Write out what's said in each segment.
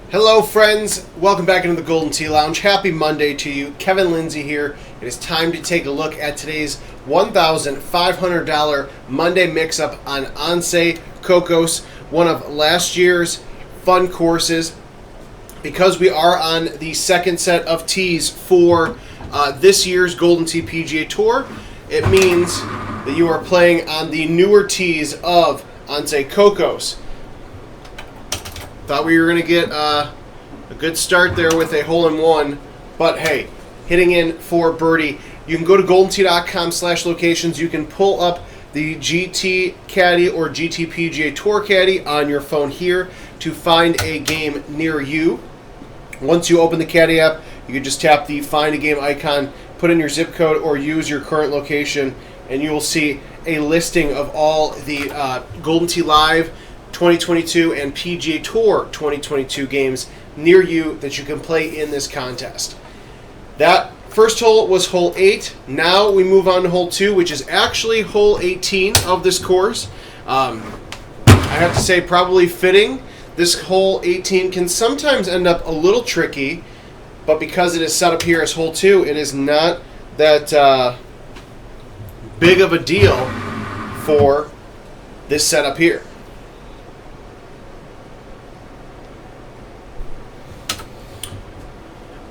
Hello friends, welcome back into the Golden Tee Lounge. Happy Monday to you. Kevin Lindsay here. It is time to take a look at today's $1,500 Monday mix-up on Anse, Cocos, one of last year's fun courses. Because we are on the second set of tees for this year's Golden Tee PGA Tour, it means that you are playing on the newer tees of Anse, Cocos. Thought we were going to get a good start there with a hole-in-one, but hey, hitting in for birdie. You can go to goldentee.com/locations. You can pull up the GT Caddy or GT PGA Tour Caddy on your phone here to find a game near you. Once you open the Caddy app, you can just tap the Find a Game icon, put in your zip code, or use your current location, and you will see a listing of all the Golden Tee Live 2022 and PGA Tour 2022 games near you that you can play in this contest. That first hole was hole 8. Now we move on to hole 2, which is actually hole 18 of this course. I have to say, probably fitting. This hole 18 can sometimes end up a little tricky, but because it is set up here as hole 2, it is not that big of a deal for this setup here.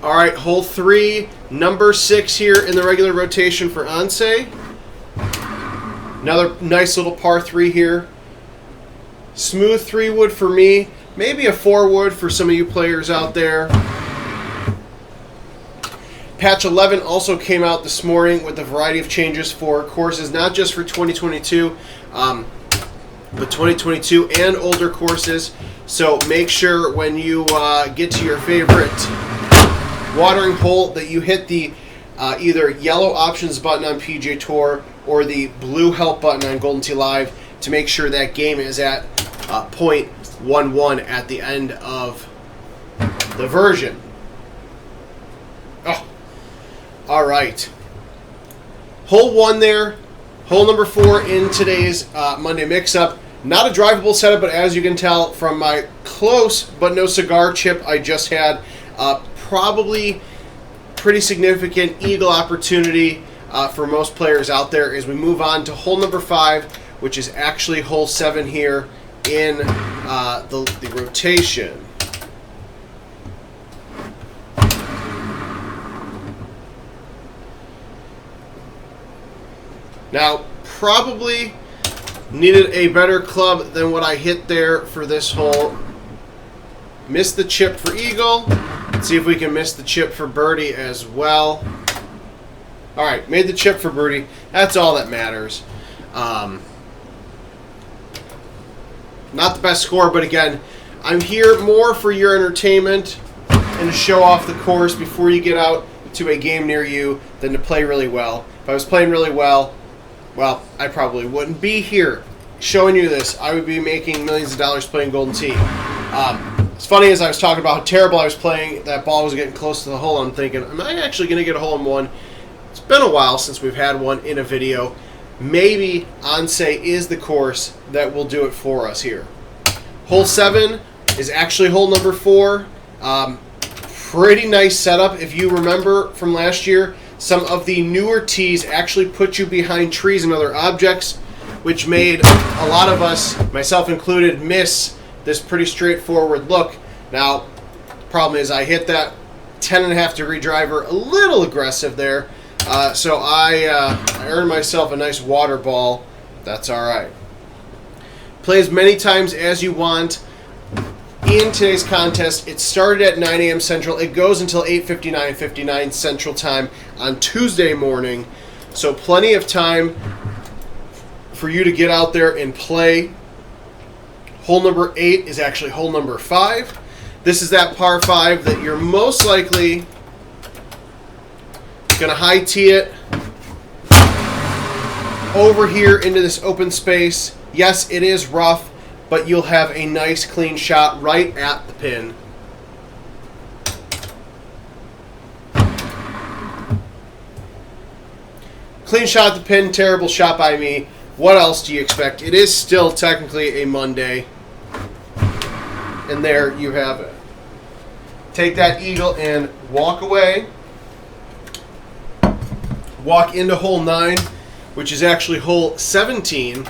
All right, hole 3, number 6 here in the regular rotation for Anse. Another nice little par 3 here. Smooth 3-wood for me, maybe a 4-wood for some of you players out there. Patch 11 also came out this morning with a variety of changes for courses, not just for 2022, but 2022 and older courses. So make sure when you get to your favorite watering hole that you hit the either yellow options button on PGA Tour or the blue help button on Golden Tee Live to make sure that game is at .11 at the end of the version. Oh, all right. Hole 1 there. Hole number 4 in today's Monday mix-up. Not a drivable setup, but as you can tell from my close but no cigar chip I just had, probably pretty significant eagle opportunity for most players out there as we move on to hole number 5, which is actually hole 7 here in the rotation. Now, probably needed a better club than what I hit there for this hole. Missed the chip for eagle. Let's see if we can miss the chip for birdie as well. All right, made the chip for birdie. That's all that matters. Not the best score, but again, I'm here more for your entertainment and to show off the course before you get out to a game near you than to play really well. If I was playing really well, I probably wouldn't be here showing you this. I would be making millions of dollars playing Golden Tee. It's funny, as I was talking about how terrible I was playing, that ball was getting close to the hole. I'm thinking, am I actually going to get a hole-in-one? It's been a while since we've had one in a video. Maybe Anse is the course that will do it for us here. Hole 7 is actually hole number 4. Pretty nice setup. If you remember from last year, some of the newer tees actually put you behind trees and other objects, which made a lot of us, myself included, miss this pretty straightforward look. Now, the problem is I hit that 10.5-degree driver a little aggressive there, so I earned myself a nice water ball. That's all right. Play as many times as you want. In today's contest, it started at 9 a.m. Central. It goes until 8:59 Central Time on Tuesday morning, so plenty of time for you to get out there and play. Hole number 8 is actually hole number 5. This is that par 5 that you're most likely going to high tee it over here into this open space. Yes, it is rough, but you'll have a nice clean shot right at the pin. Clean shot at the pin, terrible shot by me. What else do you expect? It is still technically a Monday. And there you have it. take that eagle and walk away. Walk into hole 9, which is actually hole 17.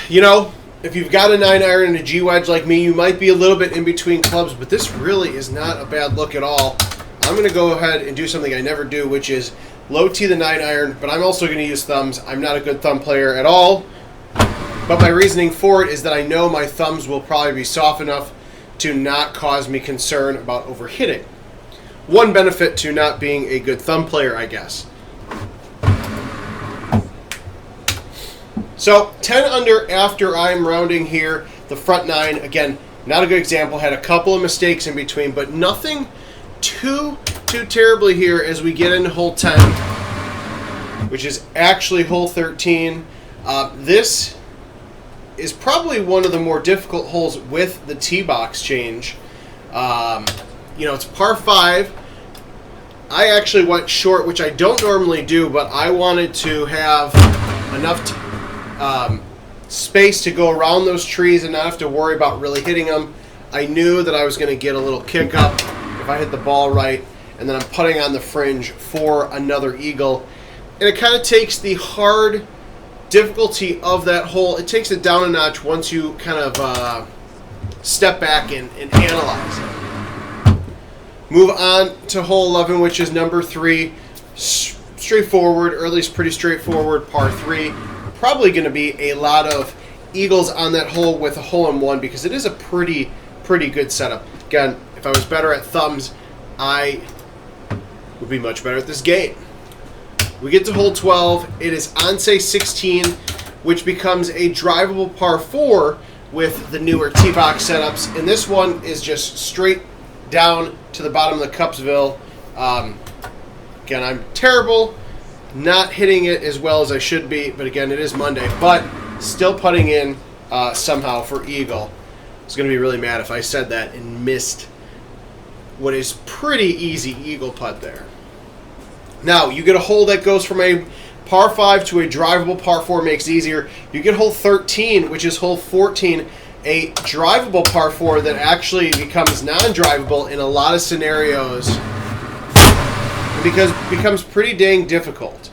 You know, if you've got a 9-iron and a G-wedge like me, you might be a little bit in between clubs, but this really is not a bad look at all. I'm going to go ahead and do something I never do, which is low tee the 9-iron, but I'm also going to use thumbs. I'm not a good thumb player at all, but my reasoning for it is that I know my thumbs will probably be soft enough to not cause me concern about overhitting. One benefit to not being a good thumb player, I guess. So 10 under after I'm rounding here. The front 9, again, not a good example. Had a couple of mistakes in between, but nothing too terribly here as we get into hole 10, which is actually hole 13. This is probably one of the more difficult holes with the tee box change. You know, it's par 5. I actually went short, which I don't normally do, but I wanted to have enough space to go around those trees and not have to worry about really hitting them. I knew that I was going to get a little kick up if I hit the ball right, and then I'm putting on the fringe for another eagle. And it kind of takes the hard difficulty of that hole, it takes it down a notch once you kind of step back and analyze it. Move on to hole 11, which is number 3. Straightforward, or at least pretty straightforward, par 3. Probably going to be a lot of eagles on that hole with a hole-in-one because it is a pretty good setup. Again, if I was better at thumbs, I would be much better at this game. We get to hole 12. It is Anse 16, which becomes a drivable par 4 with the newer tee box setups. And this one is just straight down to the bottom of the Cupsville. Again, I'm terrible, not hitting it as well as I should be. But again, it is Monday. But still putting in somehow for eagle. I was going to be really mad if I said that and missed what is pretty easy eagle putt there. Now, you get a hole that goes from a par 5 to a drivable par 4, makes it easier. You get hole 13, which is hole 14, a drivable par 4 that actually becomes non-drivable in a lot of scenarios because it becomes pretty dang difficult.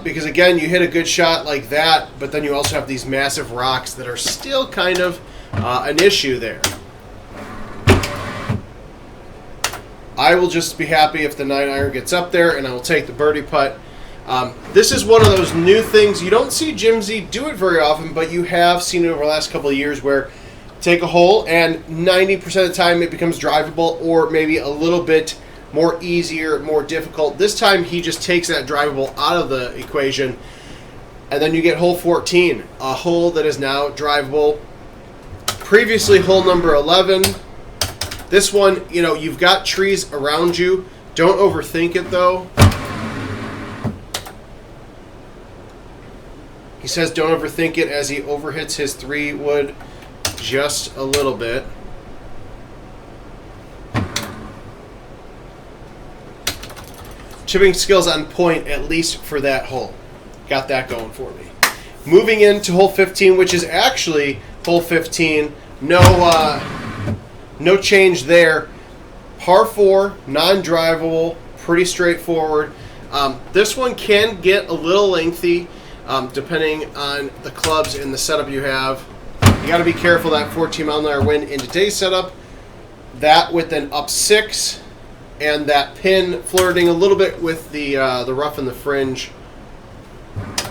Because, again, you hit a good shot like that, but then you also have these massive rocks that are still kind of an issue there. I will just be happy if the 9-iron gets up there, and I will take the birdie putt. This is one of those new things. You don't see Jimsy do it very often, but you have seen it over the last couple of years where take a hole, and 90% of the time it becomes drivable or maybe a little bit more easier, more difficult. This time he just takes that drivable out of the equation, and then you get hole 14, a hole that is now drivable. Previously, hole number 11. This one, you know, you've got trees around you. Don't overthink it, though. He says don't overthink it as he overhits his 3-wood just a little bit. Chipping skills on point, at least for that hole. Got that going for me. Moving into hole 15, which is actually hole 15. No change there. Par 4, non-drivable, pretty straightforward. This one can get a little lengthy depending on the clubs and the setup you have. You got to be careful that 14-mile-an-hour wind in today's setup. That with an up 6 and that pin flirting a little bit with the rough and the fringe.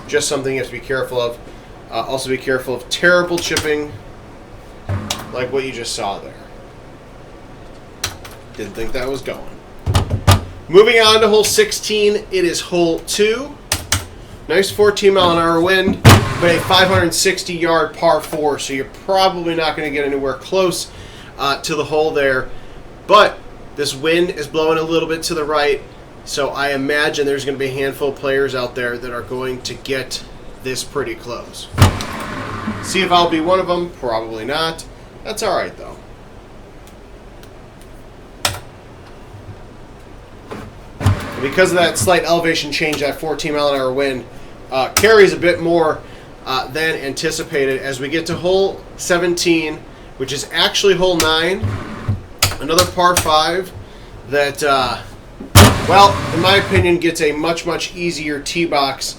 Just something you have to be careful of. Also be careful of terrible chipping like what you just saw there. Didn't think that was going. Moving on to hole 16, it is hole 2. Nice 14-mile-an-hour wind, but a 560-yard par 4, so you're probably not going to get anywhere close to the hole there. But this wind is blowing a little bit to the right, so I imagine there's going to be a handful of players out there that are going to get this pretty close. See if I'll be one of them. Probably not. That's all right, though. Because of that slight elevation change, that 14-mile-an-hour wind carries a bit more than anticipated as we get to hole 17, which is actually hole 9. Another par 5 that, well, in my opinion, gets a much, much easier tee box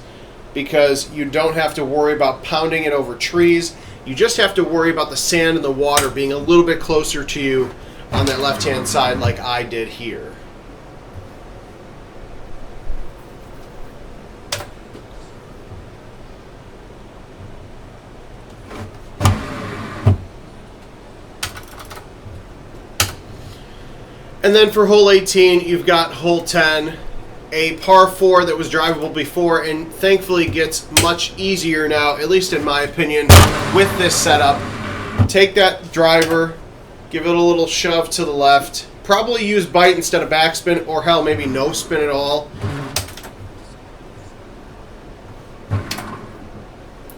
because you don't have to worry about pounding it over trees. You just have to worry about the sand and the water being a little bit closer to you on that left-hand side like I did here. And then for hole 18, you've got hole 10, a par 4 that was drivable before and thankfully gets much easier now, at least in my opinion, with this setup. Take that driver, give it a little shove to the left, probably use bite instead of backspin, or hell, maybe no spin at all.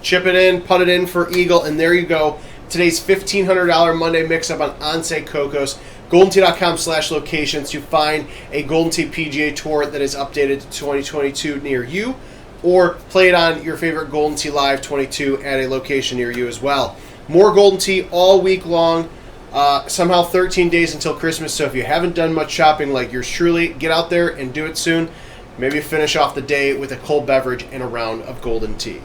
Chip it in, putt it in for eagle, and there you go. Today's $1,500 Monday mix-up on Anse Cocos. GoldenTee.com/locations to find a Golden Tee PGA Tour that is updated to 2022 near you, or play it on your favorite Golden Tee Live 22 at a location near you as well. More Golden Tee all week long, somehow 13 days until Christmas, so if you haven't done much shopping like yours truly, get out there and do it soon. Maybe finish off the day with a cold beverage and a round of Golden Tee.